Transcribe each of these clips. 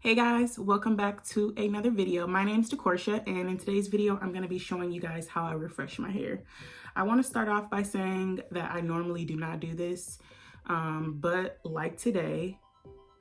Hey guys, welcome back to another video. My name's DeCorsia, and in today's video I'm going to be showing you guys how I refresh my hair. I want to start off by saying that I normally do not do this, but like today,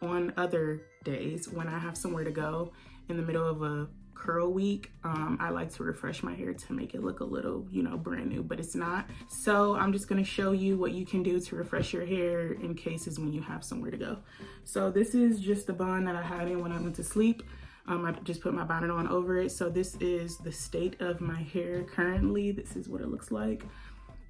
on other days when I have somewhere to go in the middle of a curl week, I like to refresh my hair to make it look a little, brand new, but it's not. So I'm just going to show you what you can do to refresh your hair in cases when you have somewhere to go. So this is just the bun that I had in when I went to sleep. I just put my bonnet on over it. So this is the state of my hair currently. This is what it looks like.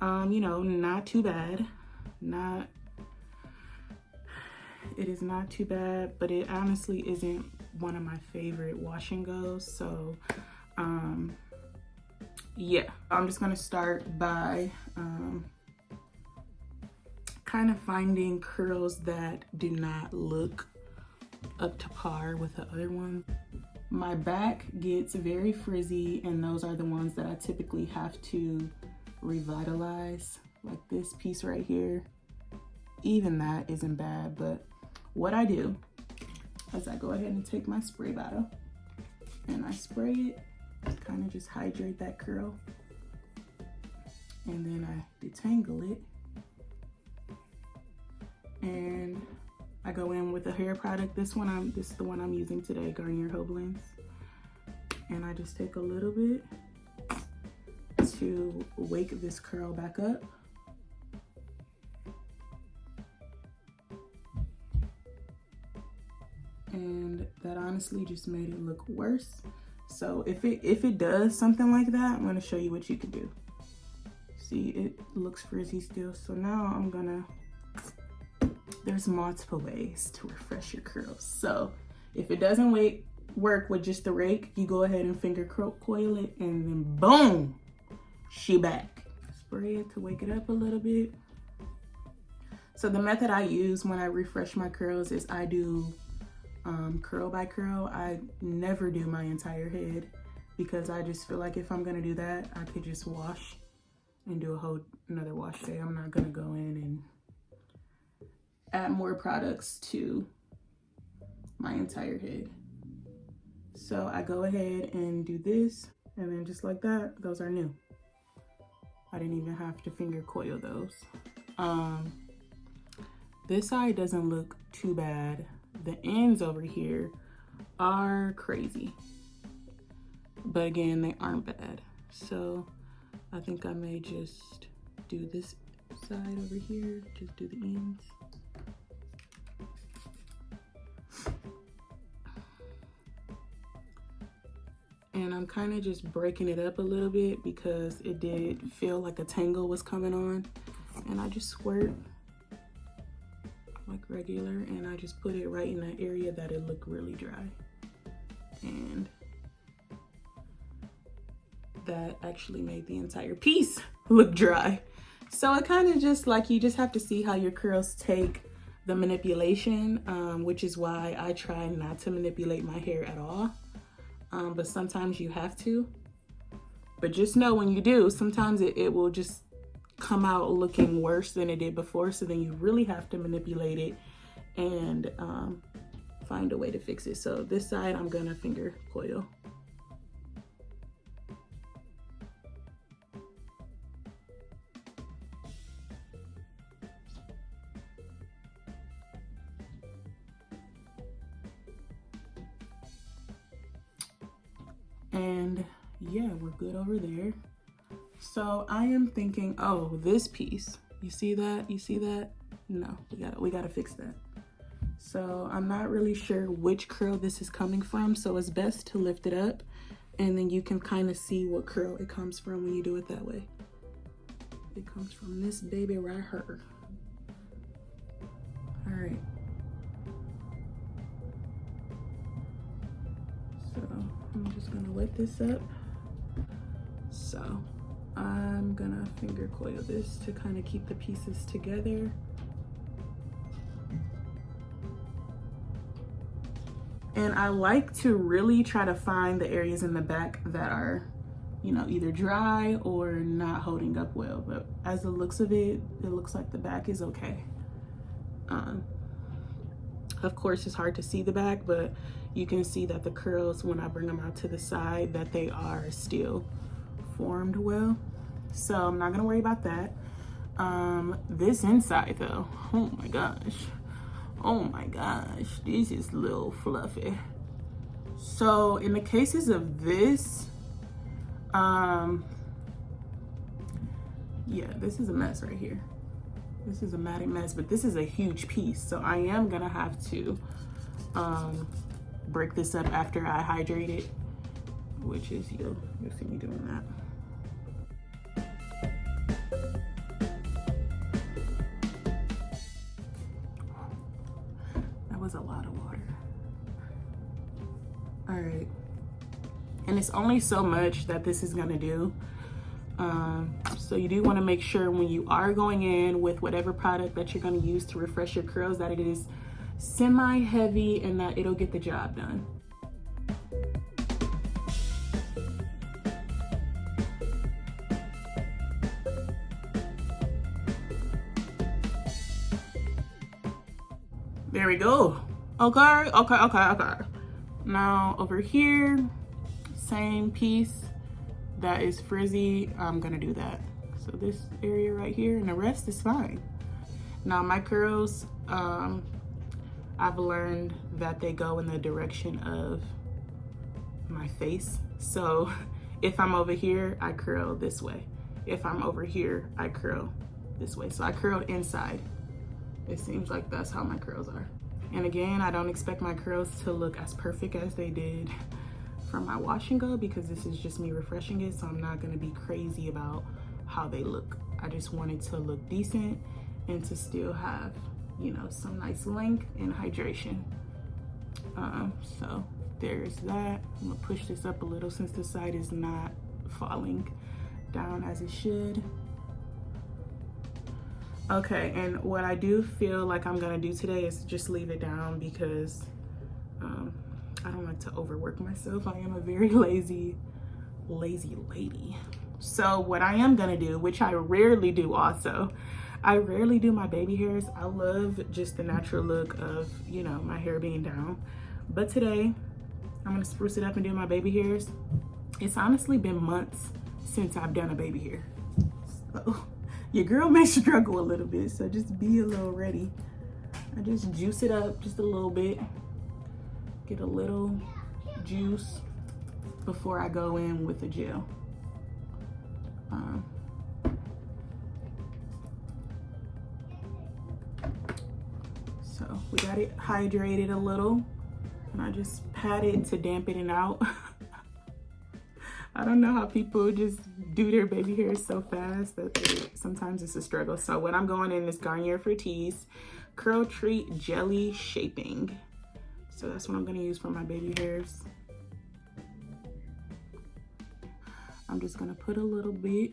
Not too bad. It is not too bad, but it honestly isn't one of my favorite wash and goes. So yeah, I'm just gonna start by kind of finding curls that do not look up to par with the other ones. My back gets very frizzy, and those are the ones that I typically have to revitalize, like this piece right here. Even that isn't bad, but what I do is I go ahead and take my spray bottle and I spray it, kind of just hydrate that curl, and then I detangle it, and I go in with a hair product. This is the one I'm using today, Garnier Whole Blends, and I just take a little bit to wake this curl back up. And that honestly just made it look worse. So if it does something like that, I'm going to show you what you can do. See, it looks frizzy still. So now there's multiple ways to refresh your curls. So if it doesn't work with just the rake, you go ahead and finger coil it, and then boom, she back. Spray it to wake it up a little bit. So the method I use when I refresh my curls is I do curl by curl. I never do my entire head, because I just feel like if I'm gonna do that, I could just wash and do another wash day. I'm not gonna go in and add more products to my entire head. So I go ahead and do this, and then just like that, those are new. I didn't even have to finger coil those. This side doesn't look too bad. The ends over here are crazy, but again, they aren't bad. So I think I may just do this side over here, just do the ends. And I'm kind of just breaking it up a little bit because it did feel like a tangle was coming on, and I just squirt like regular, and I just put it right in that area that it looked really dry, and that actually made the entire piece look dry. So it kind of just like, you just have to see how your curls take the manipulation, which is why I try not to manipulate my hair at all, but sometimes you have to. But just know when you do, sometimes it will just come out looking worse than it did before, so then you really have to manipulate it and find a way to fix it. So this side I'm gonna finger coil. And yeah, we're good over there. So I am thinking, oh, this piece, you see that? No, we gotta fix that. So I'm not really sure which curl this is coming from, so it's best to lift it up, and then you can kind of see what curl it comes from when you do it that way. It comes from this baby right here. All right. So I'm just gonna wet this up. So I'm gonna finger coil this to kind of keep the pieces together. And I like to really try to find the areas in the back that are, either dry or not holding up well. But as the looks of it, it looks like the back is okay. Of course, it's hard to see the back, but you can see that the curls, when I bring them out to the side, that they are still formed well. So I'm not gonna worry about that. This inside though, oh my gosh. Oh my gosh, this is a little fluffy. So in the cases of this, yeah, this is a mess right here. This is a matted mess, but this is a huge piece. So I am gonna have to break this up after I hydrate it, which is, you'll see me doing that. That was a lot of water. All right, and it's only so much that this is gonna do. So you do want to make sure when you are going in with whatever product that you're going to use to refresh your curls that it is semi-heavy and that it'll get the job done. There we go. Okay. Now over here, same piece that is frizzy, I'm gonna do that. So this area right here, and the rest is fine. Now my curls, I've learned that they go in the direction of my face. So if I'm over here, I curl this way. If I'm over here, I curl this way. So I curl inside. It seems like that's how my curls are. And again, I don't expect my curls to look as perfect as they did from my wash and go, because this is just me refreshing it, so I'm not gonna be crazy about how they look. I just want it to look decent and to still have, you know, some nice length and hydration. So there's that. I'm gonna push this up a little since the side is not falling down as it should. Okay, and what I do feel like I'm gonna do today is just leave it down, because I don't like to overwork myself. I am a very lazy lady. So what I am gonna do, which I rarely do also, I rarely do my baby hairs. I love just the natural look of, you know, my hair being down. But today, I'm gonna spruce it up and do my baby hairs. It's honestly been months since I've done a baby hair. So your girl may struggle a little bit, so just be a little ready. I just juice it up just a little bit. Get a little juice before I go in with the gel. So we got it hydrated a little, and I just pat it to dampen it out. I don't know how people just do their baby hair so fast that sometimes it's a struggle. So what I'm going in is Garnier Fructis Curl Treat Jelly Shaping. So that's what I'm gonna use for my baby hairs. I'm just gonna put a little bit.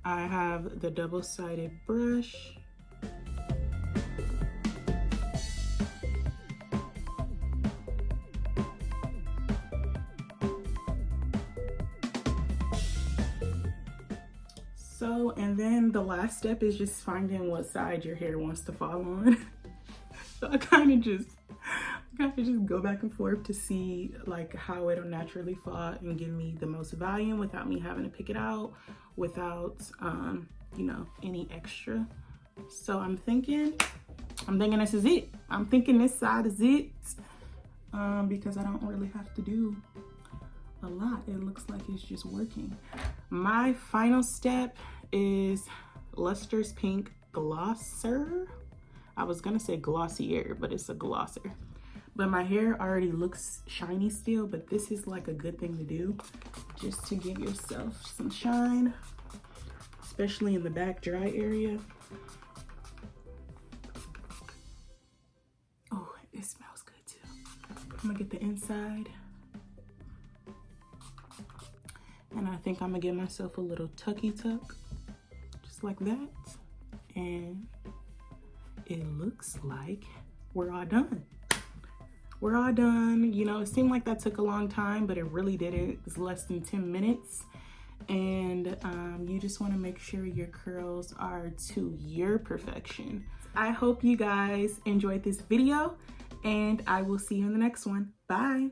I have the double-sided brush. So, and then the last step is just finding what side your hair wants to fall on. So I kind of just go back and forth to see like how it'll naturally fall and give me the most volume without me having to pick it out, without you know, any extra. So I'm thinking this is it. I'm thinking this side is it, because I don't really have to do a lot. It looks like it's just working. My final step is Luster's Pink Glosser. I was gonna say Glossier, but it's a glosser. But my hair already looks shiny still, but this is like a good thing to do just to give yourself some shine, especially in the back dry area. Oh, it smells good too. I'm gonna get the inside. And I think I'm gonna give myself a little tucky tuck, just like that. And it looks like we're all done. We're all done. You know, it seemed like that took a long time, but it really didn't. It was less than 10 minutes. and you just want to make sure your curls are to your perfection. I hope you guys enjoyed this video, and I will see you in the next one. Bye.